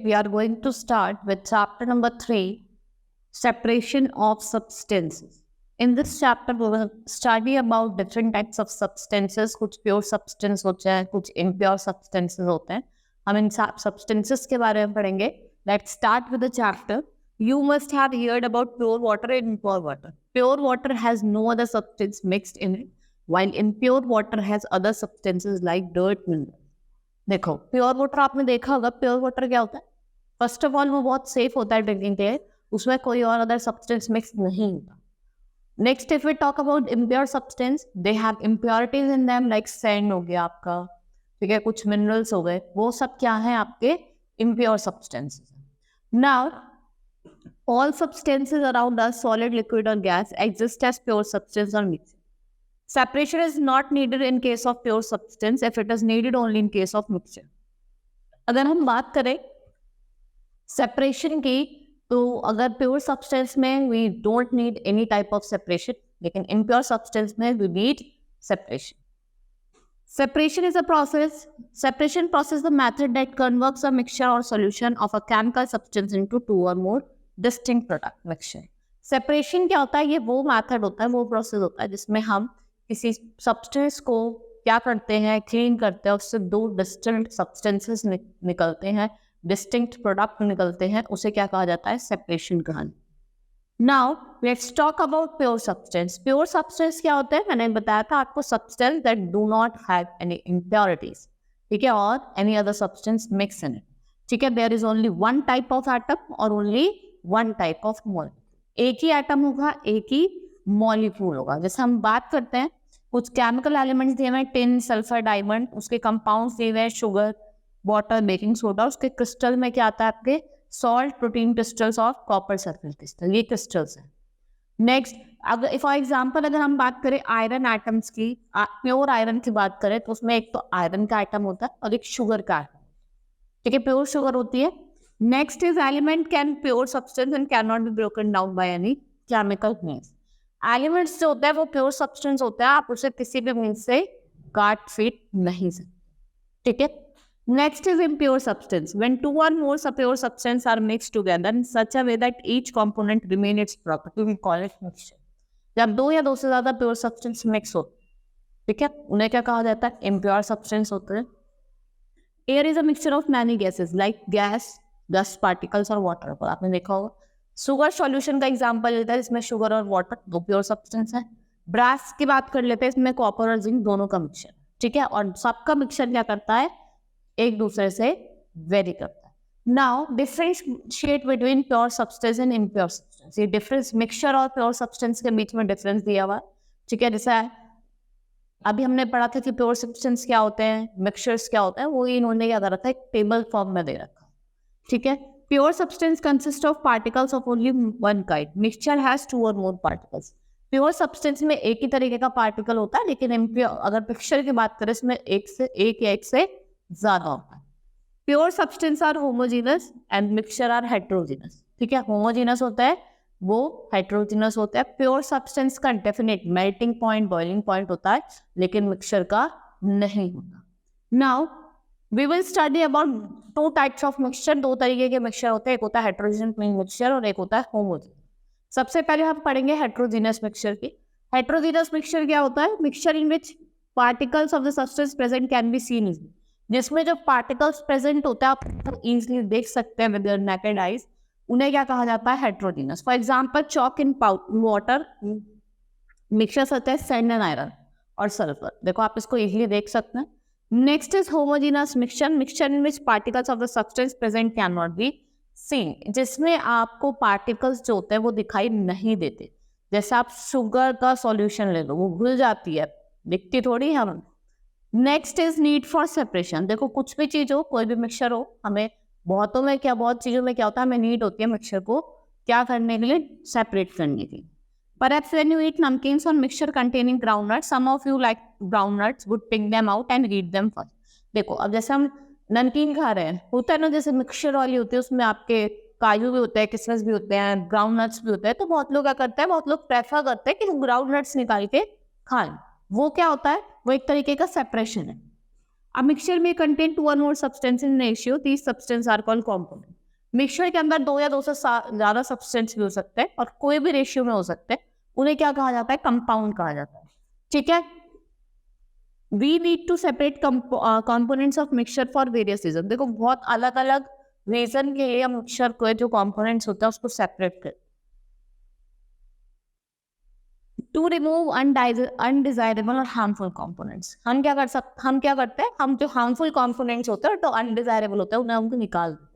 we are going to start with chapter number 3, separation of substances. In this chapter, we will study about different types of substances. कुछ pure substance होते हैं, कुछ impure substances होते हैं. हम इन substances के बारे में पढ़ेंगे. Let's start with the chapter. You must have heard about pure water and impure water. Pure water has no other substance mixed in it, while impure water has other substances like dirt, minerals. देखो pure water आपने देखा होगा. Pure water क्या होता है? First of all वो बहुत safe होता है ड्रिंकिंग के लिए, उसमें कोई और अदर सब्सटेंस मिक्स नहीं होता. Next if we talk about impure substance, they have impurities in them like sand हो गया आपका, ठीक है, कुछ मिनरल्स हो गए, वो सब क्या है आपके impure substances. Now all substances around us, solid, liquid और gas, exist as pure substance और mix. Separation is not needed in case of pure substance if it is needed only in case of mixture. अगर हम बात करें separation की, तो अगर pure substance में we don't need any type of separation, लेकिन impure substance में we need separation. Separation is a process. Separation process is the method that converts a mixture or solution of a chemical substance into two or more distinct product mixture. Separation क्या होता है? ये वो method होता है, वो process होता है जिसमें हम किसी सब्सटेंस को क्या करते हैं, क्लीन करते हैं, उससे दो डिस्टिंक्ट सब्सटेंसेस निकलते हैं, डिस्टिंक्ट प्रोडक्ट निकलते हैं, उसे क्या कहा जाता है? सेपरेशन कहा. Now let's talk about pure substance. Pure substance क्या होता है? मैंने बताया था आपको, substance that do not have any impurities, ठीक है, और any other substance mix in it, ठीक है. There is only one type of atom और only one type of molecule. एक ही एटम होगा, एक ही मॉलिक्यूल होगा. जैसे हम बात करते हैं, कुछ केमिकल एलिमेंट्स दिए हुए हैं, टिन, सल्फर, डायमंड, उसके कंपाउंड्स दिए हुए हैं, शुगर, वाटर, बेकिंग सोडा, उसके क्रिस्टल में क्या आता है आपके? सॉल्ट, प्रोटीन क्रिस्टल्स और कॉपर सल्फर क्रिस्टल, ये क्रिस्टल्स हैं. नेक्स्ट, अगर फॉर एग्जांपल अगर हम बात करें आयरन एटम्स की, प्योर आयरन की बात करें, तो उसमें एक तो आयरन का एटम होता है और एक शुगर का एटम, ठीक है, प्योर शुगर होती है. Next is element can pure substance and can not be broken down by any chemical means. Elements जो होता है वो प्योर सब्सटेंस होता है, आप उसे किसी भी मींस से काट फीट नहीं सकते, ठीक है. Next is impure substance. When two और more pure substance are mixed together in such a way that each component remain its property, we call it mixture. जब दो या दो से ज्यादा प्योर सब्सटेंस मिक्स हो, ठीक है, उन्हें क्या कहा जाता है? इम्प्योर सब्सटेंस होते हैं. Air is a mixture of many gases like gas, dust particles और वाटर. आपने देखा होगा शुगर सॉल्यूशन का एग्जांपल लेता है, इसमें शुगर और वाटर दो प्योर सब्सटेंस है. ब्रास की बात कर लेते हैं, इसमें कॉपर और जिंक दोनों का मिक्सचर, ठीक है, और सबका मिक्सचर क्या करता है? एक दूसरे से वेरी करता है. Now differentiate between pure substance and impure substance. ये डिफरेंस मिक्सचर और प्योर सब्सटेंस के बीच में डिफरेंस दिया हुआ, ठीक है. जैसा अभी हमने पढ़ा था कि प्योर सब्सटेंस क्या होते हैं, मिक्सचर्स क्या होते हैं, वो इन्होंने क्या करा था? एक टेबल फॉर्म में दे रखा, ठीक है. Pure substance consists of particles of only one kind. Mixture has two or more particles. Pure substance में एक ही तरीके का पार्टिकल होता है, लेकिन impure अगर मिक्सचर की बात करें इसमें एक या एक से ज्यादा होता है. Pure substance are homogeneous and mixture are heterogeneous. ठीक है, homogeneous होता है, वो heterogeneous होता है. Pure substance का definite melting point, boiling point होता है, लेकिन मिक्सचर का नहीं होता. Now we will study about two types of mixture. दो तरीके के मिक्सचर होते हैं, एक होता है heterogeneous मिक्सचर और एक होता है homogeneous. सबसे पहले हम पढ़ेंगे heterogeneous मिक्सचर की. heterogeneous मिक्सचर क्या होता है? Mixture in which particles of the substance present can be seen easily. जिसमें जो particles present होता है आप easily देख सकते हैं with your naked eyes, उन्हें क्या कहा जाता है? heterogeneous. For example, chalk in water mixture होता है sand and iron और sulfur. देखो आप इसको easily देख सकते हैं. Next is homogeneous mixture. Mixture in which particles of the substance present cannot be seen. जिसमें आपको particles जो होते हैं वो दिखाई नहीं देते. जैसे आप शुगर का सॉल्यूशन ले लो, वो घुल जाती है, दिखती थोड़ी हम. Next is need for separation. देखो कुछ भी चीज हो, कोई भी मिक्सचर हो, हमें बहुत चीजों में क्या होता है, हमें नीड होती है मिक्सचर को क्या करने के लिए? सेपरेट करने की. Perhaps when you eat namkeens or mixture containing groundnuts, some of you like groundnuts would pick them out and eat them first. देखो अब जैसे हम नमकीन खा रहे हैं, होता है ना, जैसे मिक्सचर वाली होती है, उसमें आपके काजू भी होते हैं, किशमिश भी होते हैं, ग्राउंड नट्स भी होते हैं, तो बहुत लोग क्या करते हैं, बहुत लोग प्रेफर करते हैं कि ग्राउंड नट्स निकाल के खाएं. वो क्या होता है? वो एक तरीके का सेपरेशन है. A mixture may contain two or more substances in ratio. These substances are called components. Mixture के अंदर 2 या 2 से ज्यादा सब्सटेंस भी हो सकते हैं और कोई भी रेशियो में हो सकते हैं, उन्हें क्या कहा जाता है? कंपाउंड कहा जाता है। ठीक है, we need to separate components of mixture for various reason. देखो बहुत अलग अलग रीजन के लिए हम मिक्सचर को जो कंपोनेंट्स होता है उसको सेपरेट कर, टू रिमूव अनडिजायरेबल और हार्मफुल कंपोनेंट्स। हम क्या करते हैं, हम जो हार्मफुल कंपोनेंट्स होते हैं तो अनडिजायरेबल होते हैं, उन्हें हमको निकाल देते हैं।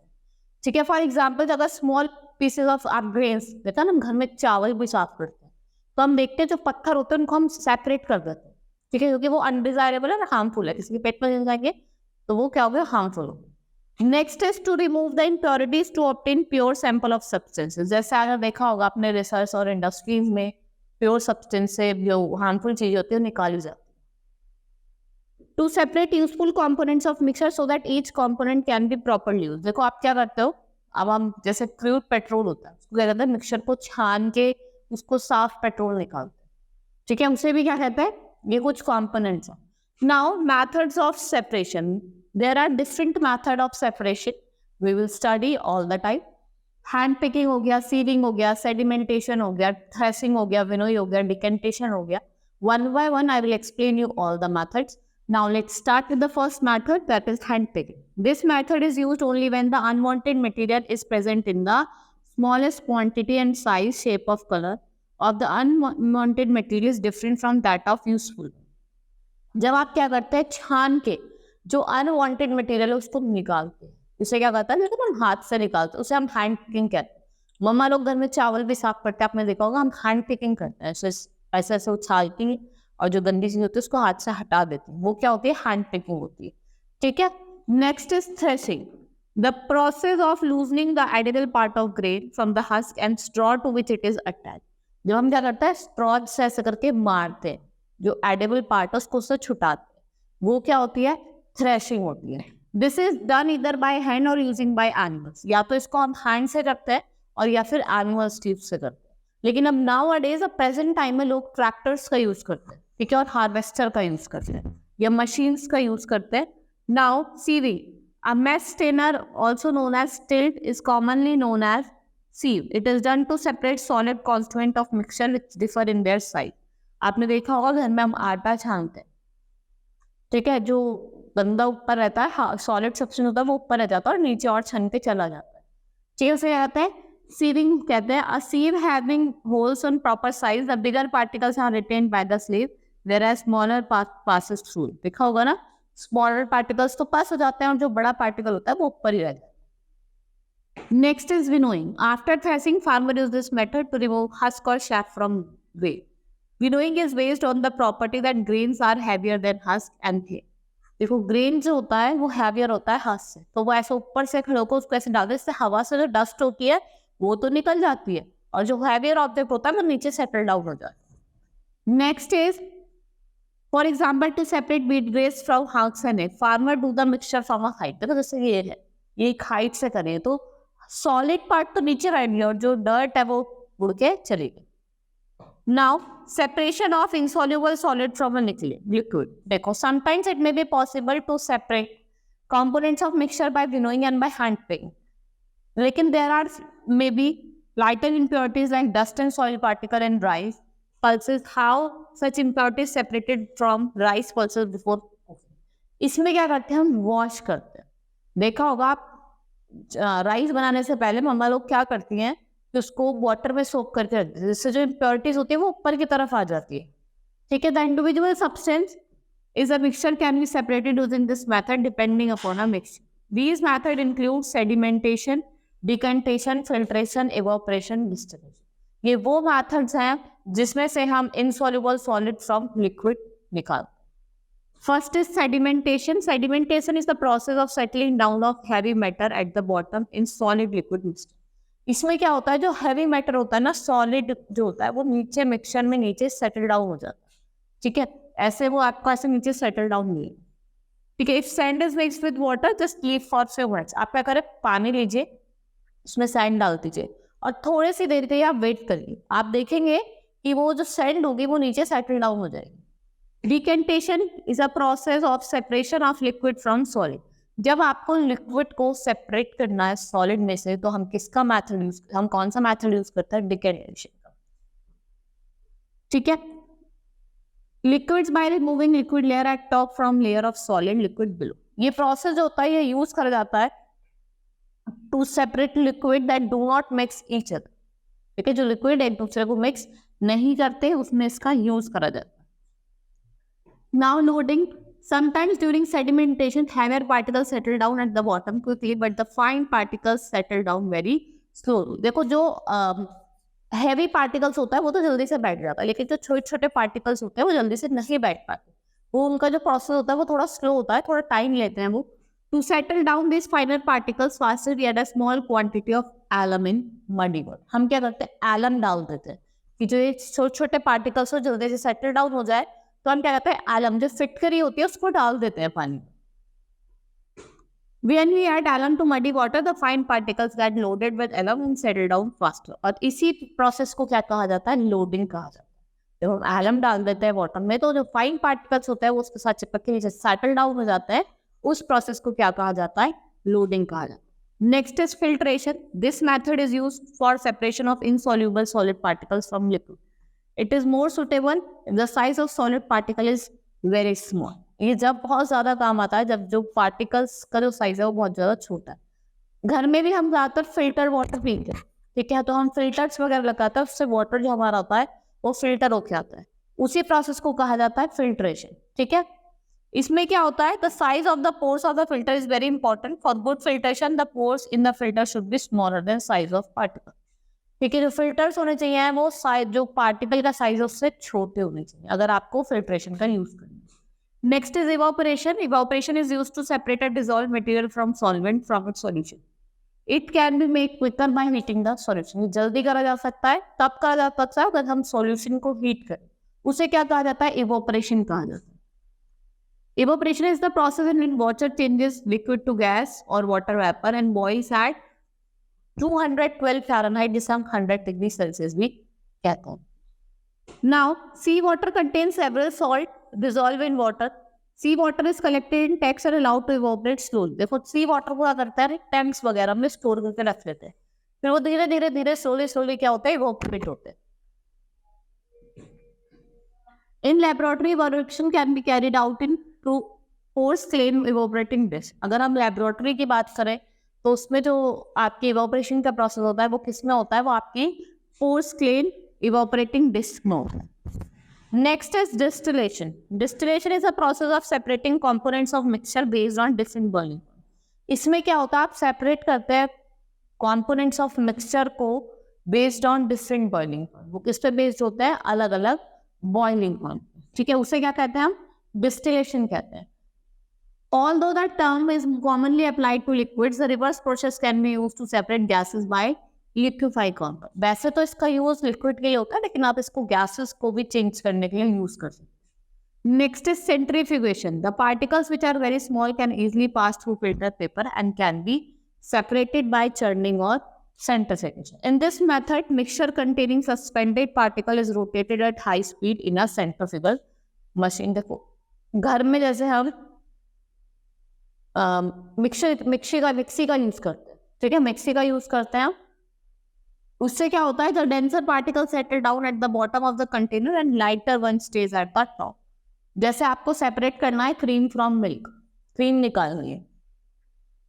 ठीक है, फॉर एग्जाम्पल अगर स्मॉल पीसेज ऑफ ग्रेन्स, देखा ना हम घर में चावल भी साफ करते हैं तो हम देखते हैं जो पत्थर होते हैं उनको हम सेपरेट कर देते हैं। ठीक है, क्योंकि वो अनडिजायरेबल है ना, हार्मफुल है, किसी के पेट में चले जाएंगे तो वो क्या हो गया? हार्मफुल हो गया। Next is to remove the impurities to obtain pure sample of substances. जैसे अगर देखा होगा अपने रिसर्च और इंडस्ट्रीज में प्योर सब्सटेंस से जो हार्मफुल चीज होती है निकाली जाती है। To separate useful components of mixture so that each component can be properly use. देखो आप क्या करते हो, अब हम जैसे क्रूड पेट्रोल होता है उसको क्या कहते हैं? मिक्सचर को छान के उसको साफ पेट्रोल निकालते हैं। ठीक है, उसे भी क्या कहते हैं? ये कुछ कंपोनेंट्स हैं। Now methods of separation, there are different method of separation, we will study all the time. Hand picking हो गया, सीविंग हो गया, सेडिमेंटेशन हो गया, थ्रेसिंग हो गया, विनोई हो गया, डिकेंटेशन हो गया। One by one I will explain you all the methods. Now let's start with the first method, that is hand picking. This method is used only when the unwanted material is present in the smallest quantity and size, shape of color of the unwanted material is different from that of useful. जब आप क्या करते हैं, छान के जो unwanted material है उसको निकालते हैं, उसे क्या कहता है? लेकिन हम हाथ से निकालते हैं, उसे हम हैंड पिकिंग कहते हैं। मम्मा लोग घर में चावल भी साफ करते हैं, आपने देखा होगा, हम हैंड पिकिंग करते हैं, ऐसे ऐसे उछालती हैं और जो गंदी चीज होती है उसको हाथ से हटा देती है, वो क्या होती है? हैंड पिकिंग होती है। ठीक है, next is threshing, the process of loosening the edible part of grain from the husk and straw to which it is attach. जब हम क्या करते हैं, स्ट्रॉ से ऐसे करके मारते हैं, जो एडिबल पार्ट है उसको उससे छुटाते हैं, वो क्या होती है? थ्रेशिंग होती है। दिस इज डन इधर बाय हैंड और यूजिंग बाय एनिमल्स, या तो इसको हम हैंड से करते हैं और या फिर एनिमल्स टीथ से करते हैं। लेकिन अब नाउ अडेज प्रेजेंट टाइम में लोग ट्रैक्टर्स का यूज करते हैं, ठीक है, और हार्वेस्टर का यूज करते हैं या मशीन्स का यूज करते हैं। Now sieving, a mesh strainer also known as tilt is commonly known as sieve. It is done to separate solid constituent of mixture which differ in their size. आपने देखा होगा घर में हम आटा छानते हैं, ठीक है, जो गंदा ऊपर रहता है, सॉलिड सब्सटेंस होता है वो ऊपर रह जाता है और नीचे और छनते चला जाता है, ठीक है, उसे क्या कहते हैं? सीविंग कहते हैं। A sieve having holes on proper size, the bigger particles are retained by the sleeve, whereas smaller passes through. देखा होगा ना, स्मॉलर पार्टिकल्स तो पास हो जाते हैं और जो बड़ा पार्टिकल होता है वो ऊपर ही रह जाता है। Next is winnowing. After threshing, farmer use this method to remove husk or chaff from grain. Winnowing is based on the property that grains are heavier than husk and thin. देखो grain जो होता है वो heavier होता है husk से, तो वो ऐसे ऊपर से खड़े होकर उसको ऐसे डालते हैं, इससे हवा से जो डस्ट होती है वो तो निकल जाती है और जो हैवियर ऑब्जेक्ट होता है वो नीचे सेटल डाउन हो जाता है। Next is for example to separate beat grace from husk and egg, farmer do the mixture from a height. देखो जैसे ये है, ये एक हाइट से करें तो सॉलिड पार्ट तो नीचे रहेंगे और जो डर्ट है वो उड़ के चलेगी। Now separation of insoluble solid from a liquid. देखो sometimes it may be possible to separate components of mixture by winnowing and by hand picking. लेकिन there are maybe lighter impurities like dust and soil particle and rice pulses. How such impurities separated from rice pulses before cooking? इसमें क्या करते हैं, हम wash करते हैं। देखा होगा आप राइस बनाने से पहले मम्मा लोग क्या करती हैं कि उसको वाटर में सोक करके रखती है, जिससे जो इम्प्योरिटीज होती है वो ऊपर की तरफ आ जाती है, ठीक है। The individual substance is a mixture can be separated using this method depending upon a mixture. These method include sedimentation, decantation, filtration, evaporation, distillation. ये वो मेथड्स हैं जिसमें से हम इनसॉल्युबल सॉलिड फ्रॉम लिक्विड निकालते हैं. First is sedimentation. Sedimentation is the process of settling down of heavy matter at the bottom in solid liquid mixture. इसमें क्या होता है, जो heavy matter होता है ना, solid जो होता है वो नीचे मिक्सचर में नीचे settle down हो जाता है, ठीक है, ऐसे वो आपको ऐसे नीचे settle down नहीं है, ठीक है. If sand is mixed with water, just leave for few minutes. आप क्या करें, पानी लीजिए, उसमें sand डाल दीजिए और थोड़ी सी देर के लिए आप वेट करिए, आप देखेंगे कि वो जो sand होगी वो नीचे settle down हो जाएगी. Decantation is a process of separation of liquid from solid. जब आपको लिक्विड को सेपरेट करना है सॉलिड में से, तो हम कौन सा मेथड यूज करते हैं? डिकैंटेशन का। ठीक है, liquids by removing liquid layer at top from layer of solid liquid below. ये प्रोसेस जो होता है ये यूज करा जाता है to separate liquid that do not mix each other. ठीक है, जो लिक्विड एक दूसरे को मिक्स नहीं करते उसमें इसका यूज करा जाता है। Now loading, sometimes during sedimentation heavier particles settle down at the bottom quickly but the fine particles settle down very slowly। देखो जो हैवी पार्टिकल्स होता है वो तो जल्दी से बैठ जाता है, लेकिन जो छोटे छोटे पार्टिकल्स होते हैं वो जल्दी से नहीं बैठ पाते, वो उनका जो प्रोसेस होता है वो थोड़ा स्लो होता है, थोड़ा टाइम लेते हैं वो to settle down this finer particles faster we add a small quantity of alum in muddy water. हम क्या करते हैं, एलम डाल देते हैं कि जो ये छोटे छोटे पार्टिकल्स हो जल्दी से सेटल डाउन हो जाए, तो हम क्या करते हैं, एलम जो फिट करी होती है उसको डाल देते हैं पानी में। When we add alum to muddy water, the fine particles get loaded with alum and settle down faster। और इसी प्रोसेस को क्या कहा जाता है, लोडिंग कहा जाता है। जब हम एलम डाल देते हैं वाटर में तो जो फाइन पार्टिकल्स होते हैं वो उसके साथ चिपक के नीचे सेटल डाउन हो जाता है, उस प्रोसेस को क्या कहा जाता है, लोडिंग कहा जाता है। Next is filtration. This method is used for separation of insoluble solid particles from liquid. It is more suitable if the size of solid particle is very small। ये जब बहुत ज्यादा काम आता है जब जो पार्टिकल्स का जो साइज है वो बहुत ज्यादा छोटा है। घर में भी हम ज्यादातर फिल्टर वाटर पीते हैं, ठीक है, तो हम फिल्टर्स वगैरह लगाते हैं, उससे वाटर जो हमारा होता है वो फिल्टर होके आता है, उसी प्रोसेस को कहा जाता है फिल्ट्रेशन। ठीक है, इसमें क्या होता है, the size of the pores of the filter is very important for good filtration. The pores in the filter should be smaller than size of particle. ठीक है, जो फिल्टर्स होने चाहिए वो साइज, जो पार्टिकल का साइज उससे छोटे होने चाहिए अगर आपको फिल्ट्रेशन का यूज करना है। Next is evaporation. Evaporation is used to separate a dissolved material from solvent from its solution. It can be make quicker by heating the solution. ये जल्दी करा जा सकता है, तब करा जा सकता है अगर हम सॉल्यूशन को हीट करें, उसे क्या कहा जाता है, इवापोरेशन कहा जाता है। Evaporation is the process in which water changes liquid to gas or water vapor and boils at 212 Fahrenheit, जिसे हम 100 डिग्री सेल्सियस भी कहते हैं। Now, sea water contains several salt dissolved in water. Sea water is collected in tanks and allowed to evaporate slowly। देखो sea water को क्या करता है, टैंक्स वगैरह में स्टोर करके रख लेते हैं, फिर वो धीरे धीरे धीरे स्लोली क्या होता है, evaporate होते हैं। In laboratory, evaporation can be carried out in two force clean evaporating dish। अगर हम लेबोरेटरी की बात करें तो उसमें जो आपकी इवापोरेशन का प्रोसेस होता है वो किसमें होता है, वो आपकी फोर्स क्लेन इवापोरेटिंग डिस्क में होता है। Next is distillation. Distillation is a process of separating components of mixture based on different boiling. इसमें क्या होता है, आप सेपरेट करते हैं कंपोनेंट्स ऑफ मिक्सचर को based on different boiling point. वो किस पे बेस्ड होता है, अलग अलग बॉइलिंग पॉइंट। ठीक है, उसे क्या कहते हैं हम, डिस्टिलेशन कहते हैं। Although that term is commonly applied to liquids, the reverse process can be used to separate gases by liquefy compound। वैसे तो इसका यूज लिक्विड के लिए होता है, लेकिन आप इसको गैसेस को भी चेंज करने के लिए यूज कर सकते हैं। Next is centrifugation. The particles which are very small can easily pass through filter paper and can be separated by churning or centrifugation। In this method, mixture containing suspended particle is rotated at high speed in a centrifugal machine। देखो घर में जैसे हम mixie का use करते हैं, ठीक है, मिक्सी का यूज करते हैं, उससे क्या होता है, the denser particle settle down at the bottom of the container and lighter one stage at the top. जैसे आपको सेपरेट करना है क्रीम फ्रॉम मिल्क, क्रीम निकालनी है,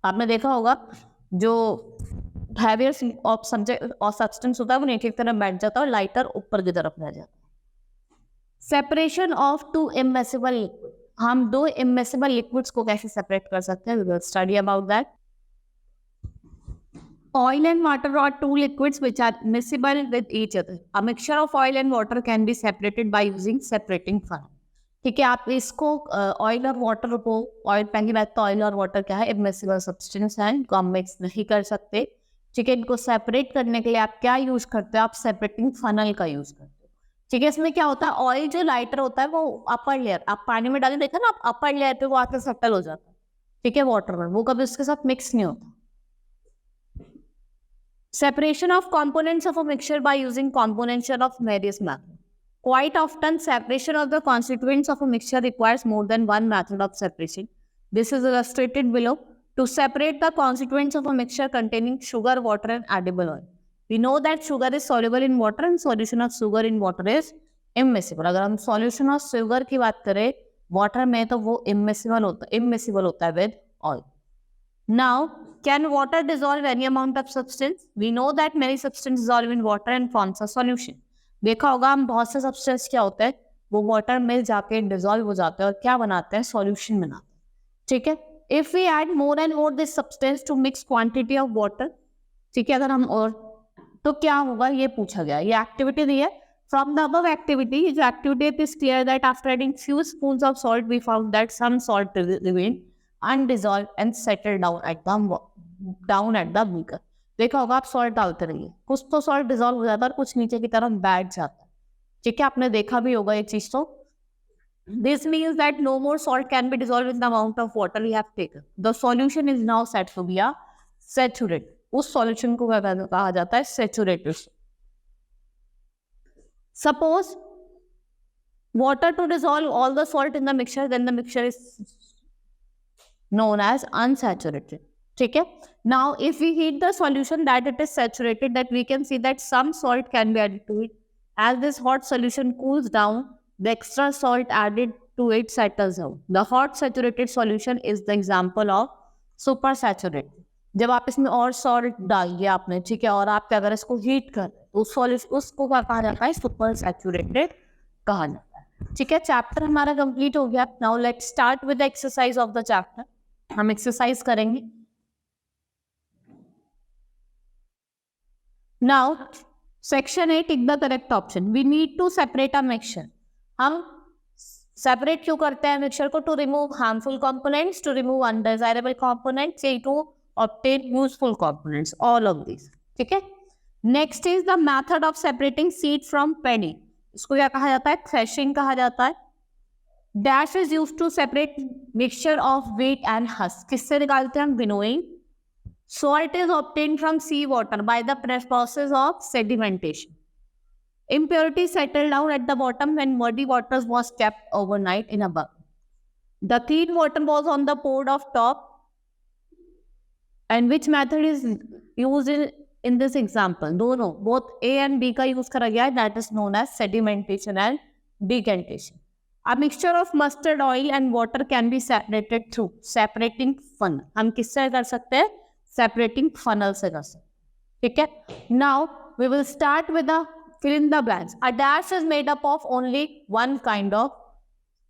आपने देखा होगा जो हैवियर ऑफ सब्जेक्ट और सब्सटेंस होता है वो नीचे की तरफ बैठ जाता है और लाइटर ऊपर की तरफ रह जाता है। Separation of to immiscible liquid. हम दो इमिसिबल लिक्विड्स को कैसे सेपरेट कर सकते हैं, we will study about that. Oil and water are two liquids which are miscible with each other। A mixture of oil and water can be separated by using separating funnel। ठीक है, आप इसको oil और water को, oil पहली बात तो oil और वाटर क्या है, इमिसिबल सब्सटेंस है, इनको हम मिक्स नहीं कर सकते। ठीक है, इनको सेपरेट करने के लिए आप क्या यूज करते हो, आप सेपरेटिंग फनल का यूज करते हो। ठीक है, इसमें क्या होता है, ऑयल जो लाइटर होता है वो अपर लेयर, आप पानी में डाले देखा ना, आप अपर लेयर पे वो आकर सेटल हो जाता है। ठीक है, वाटर में वो कभी उसके साथ मिक्स नहीं होता। Separation of components of a mixture by using combination of various methods। Quite often, separation of the constituents of a mixture requires more than one method of separation। This is illustrated below। To separate the constituents of a mixture containing sugar, water, and edible oil. We know that sugar is soluble in water and solution of sugar in water is immiscible. अगर हम solution of sugar की बात करें water में तो वो immiscible होता है with oil. Now, can water dissolve any amount of substance? We know that many substances dissolve in water and forms a solution. देखा होगा हम बहुत से substance क्या होते हैं वो water में जाके dissolve हो जाते हैं और क्या बनाते हैं solution बनाते हैं. ठीक है. If we add more and more this substance to mix quantity of water, ठीक है, अगर हम और तो क्या होगा ये पूछा गया. ये activity दी है. From the above activity, the activity it is clear that after adding few spoons of salt, we found that some salt remained undissolved and settled down at the beaker. देखा होगा आप salt डालते रहिए, कुछ तो salt dissolve हो जाता है और कुछ नीचे की तरफ बैठ जाता है. ठीक है, आपने देखा भी होगा ये चीज तो. This means that no more salt can be dissolved in the amount of water we have taken. The solution is now said to be a saturated. उस solution को कहा जाता है saturated. Suppose water to dissolve all the salt in the mixture, then the mixture is known as unsaturated. ठीक है. Now, if we heat the solution that it is saturated, that we can see that some salt can be added to it. As this hot solution cools down, the extra salt added to it settles down. The hot saturated solution is the example of supersaturated. जब आप इसमें और salt डाल दिया आपने, ठीक है, और आप अगर इसको हीट कर तो उस सॉल्यूशन उसको क्या कहा जाता है? सुपर सैचुरेटेड कहा जाता है. ठीक है, चैप्टर हमारा कंप्लीट हो गया. Now let's start with the exercise of the chapter. हम एक्सरसाइज करेंगे. Now section 8, tick the correct option. We need to separate a mixture. हम सेपरेट क्यों करते हैं मिक्सचर को? To remove harmful components, to remove undesirable components, to obtain useful components, all of these. ठीक है. Next is the method of separating seed from paddy. इसको क्या कहा जाता है? थ्रेशिंग कहा जाता है. Dash is used to separate mixture of wheat and husk. किससे निकालते हैं हम? Winnowing. Salt is obtained from sea water by the process of sedimentation. Impurities settle down at the bottom when muddy water was kept overnight in a bucket. The clean water was on the poured off top. And which method is used in this example? दोनों, both A and B का use करा गया है. That is known as sedimentation and decantation. A mixture of mustard oil and water can be separated through separating funnel. हम किससे कर सकते हैं? Separating funnel से कर सकते हैं. ठीक है. Now we will start with the fill in the blanks. A dash is made up of only one kind of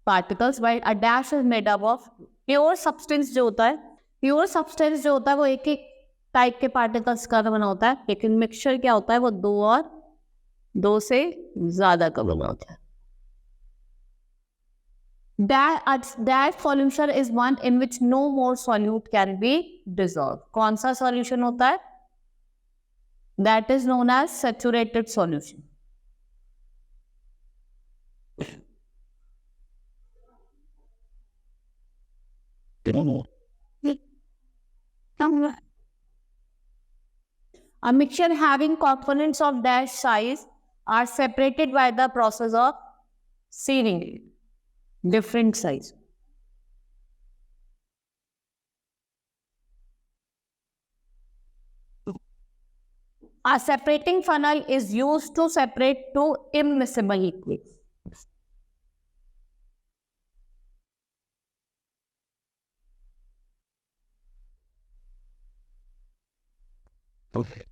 particles, while a dash is made up of pure substance. जो होता है pure substance जो होता है वो एक एक type के पार्टिकल्स का बना होता है. लेकिन मिक्सचर क्या होता है? वो दो से ज्यादा का बना होता है. That solution is one in which no more solute can be dissolved. कौन सा सॉल्यूशन होता है? That is known as saturated solution. A mixture having components of dash size are separated by the process of searing it. Different size. A separating funnel is used to separate two immiscible liquids. Okay.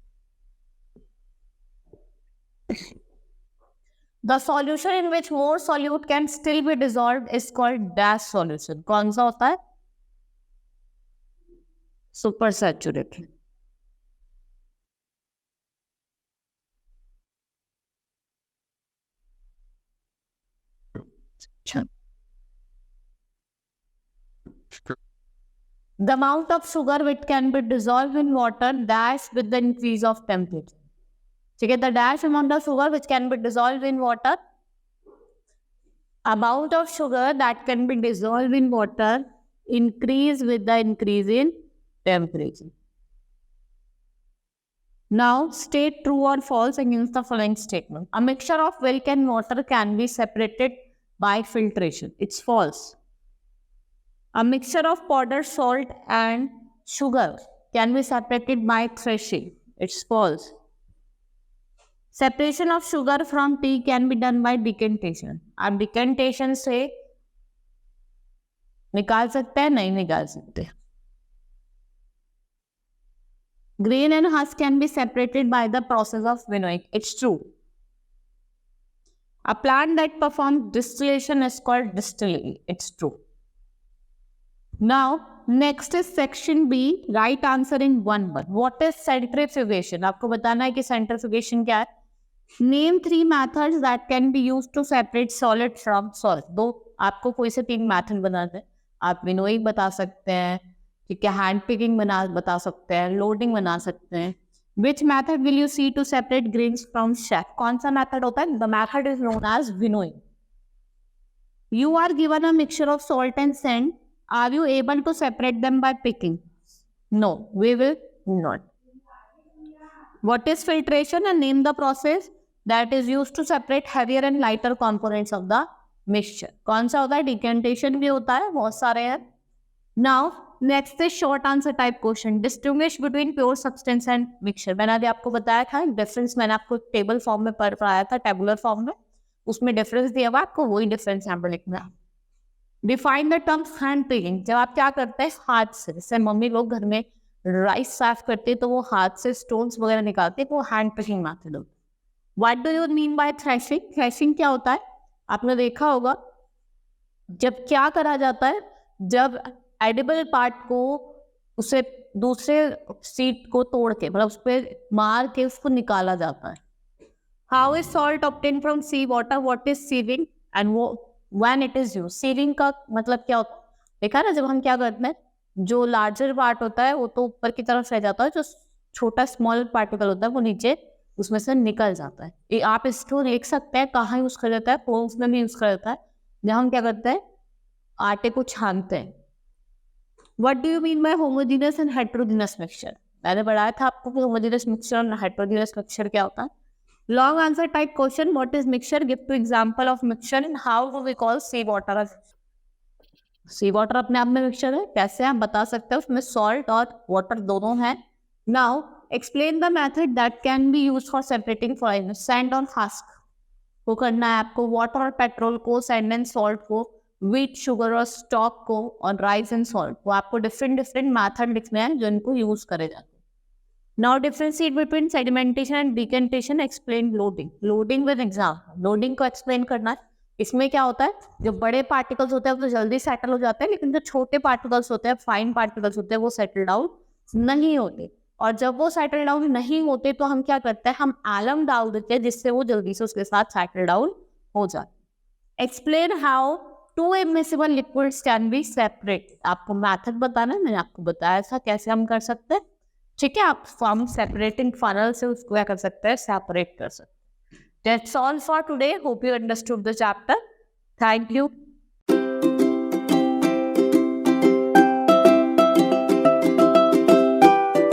The solution in which more solute can still be dissolved is called dash solution. कौन सा होता है? Supersaturated. The amount of sugar which can be dissolved in water dash with the increase of temperature. ठीक है, the dash amount of sugar which can be dissolved in water, amount of sugar that can be dissolved in water increase with the increase in temperature. Now state true or false against the following statement. A mixture of milk and water can be separated by filtration. It's false. A mixture of powdered salt and sugar can be separated by threshing. It's false. Separation of sugar from tea can be done by decantation. आप decantation से निकाल सकते हैं? नहीं निकाल सकते. Grain and husk can be separated by the process of winnowing. It's true. A plant that performs distillation is called distillery. It's true. Now, next is section B. Right answer in one word. What is centrifugation? आपको बताना है कि centrifugation क्या है. Name 3 methods that can be used to separate solid from salt. दो आपको कोई से 3 मेथड बनाते हैं. आप विनोइंग बता सकते हैं, ठीक है, हैंड पिकिंग बता सकते हैं, लोडिंग बना सकते हैं. Which method will you see to separate grains from chaff? कौन सा मेथड होता है? The method is known as winnowing. You are given a mixture of salt and sand. Are you able to separate them by picking? No, we will not. What is filtration and name the process that is used to separate heavier and lighter components of the mixture. कौन सा होता है? Decantation भी होता है, बहुत सारे हैं. Now, next is short answer type question. Distinguish between pure substance and mixture. मैंने अभी आपको बताया था डिफरेंस, मैंने आपको टेबल फॉर्म में पढ़ाया था, टेबुलर फॉर्म में, उसमें डिफरेंस दिया हुआ, आपको वही डिफरेंस यहाँ पर लिखना है. Define the term hand picking. जब आप क्या करते हैं हाथ से, जैसे मम्मी लोग घर में राइस साफ करते हैं तो वो हाथ से स्टोन्स वगैरह निकालते हैं, वो हैंड पिकिंग मेथड होता है. What do you mean by threshing? Threshing क्या होता है? आपने देखा होगा जब क्या करा जाता है, जब एडिबल पार्ट को उसे दूसरे सीड को तोड़ के, मतलब उस पर मार के उसको निकाला जाता है. How is salt obtain from sea water? What is sieving and वो when it is used? Sieving का मतलब क्या होता है? देखा ना, जब हम क्या करते हैं, जो लार्जर पार्ट होता है वो तो ऊपर की तरफ रह जाता है, जो छोटा स्मॉल पार्टिकल होता है वो नीचे उसमें से निकल जाता है. ये आप इसको देख सकते हैं कहाँ यूज कर जाता है, पोल्स में भी यूज कर जाता है, जब हम क्या करते हैं आटे को छानते हैं. What do you mean by homogeneous and heterogeneous mixture? मैंने बताया था आपको कि homogeneous mixture और heterogeneous mixture क्या होता है. Long answer type question. What is mixture? Give two example of mixture and how do we call sea water? Sea water अपने आप में mixture है, कैसे आप बता सकते हैं, उसमें salt और water दोनों हैं. Now explain the method that can be used for separating from sand और husk. वो करना है आपको. water और petrol को, sand and salt को, wheat, sugar और stock को, और rice and salt को आपको डिफरेंट मैथड लिखने हैं जो इनको यूज करे जाते हैं. Now differentiate between sedimentation and decantation. Explain loading. Loading with example. Loading को एक्सप्लेन करना है. इसमें क्या होता है, जो बड़े पार्टिकल्स होते हैं वो तो जल्दी सेटल हो जाते हैं, लेकिन जो छोटे पार्टिकल्स होते हैं, फाइन पार्टिकल्स होते हैं, वो सेटल डाउन नहीं होते. और जब वो सेटल डाउन नहीं होते तो हम क्या करते हैं, हम एलम डाल देते हैं जिससे वो जल्दी से उसके साथ सेटल डाउन हो जाए. Explain how to immiscible liquids can be separate. आपको मेथड बताना है, मैंने आपको बताया था कैसे हम कर सकते हैं, ठीक है. आप हम सेपरेटिंग फनल से उसको क्या कर सकते हैं, सेपरेट कर सकते हैं. That's all for today. Hope you understood the chapter. Thank you.